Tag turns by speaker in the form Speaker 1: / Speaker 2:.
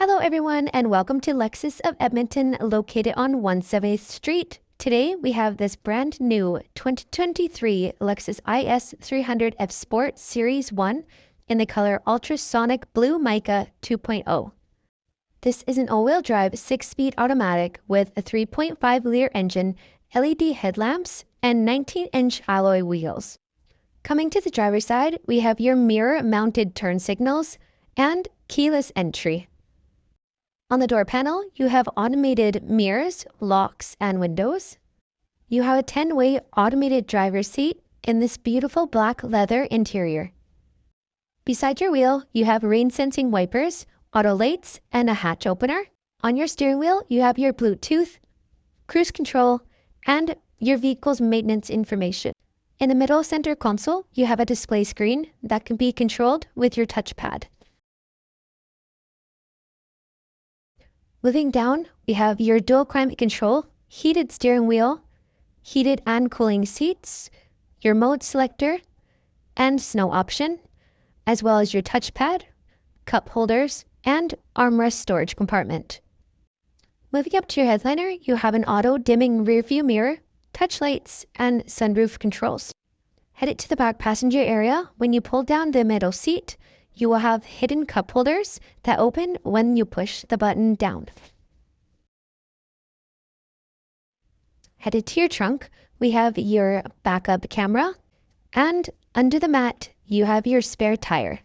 Speaker 1: Hello everyone and welcome to Lexus of Edmonton located on 170th Street. Today we have this brand new 2023 Lexus IS 300 F Sport Series 1 in the color Ultrasonic Blue Mica 2.0. This is an all-wheel drive 6-speed automatic with a 3.5-liter engine, LED headlamps, and 19-inch alloy wheels. Coming to the driver's side, we have your mirror-mounted turn signals and keyless entry. On the door panel, you have automated mirrors, locks, and windows. You have a 10-way automated driver's seat in this beautiful black leather interior. Beside your wheel, you have rain-sensing wipers, auto lights, and a hatch opener. On your steering wheel, you have your Bluetooth, cruise control, and your vehicle's maintenance information. In the middle center console, you have a display screen that can be controlled with your touchpad. Moving down, we have your dual climate control, heated steering wheel, heated and cooling seats, your mode selector, and snow option, as well as your touchpad, cup holders, and armrest storage compartment. Moving up to your headliner, you have an auto-dimming rearview mirror, touch lights, and sunroof controls. Headed to the back passenger area, when you pull down the middle seat, you will have hidden cup holders that open when you push the button down. Headed to your trunk, we have your backup camera, and under the mat, you have your spare tire.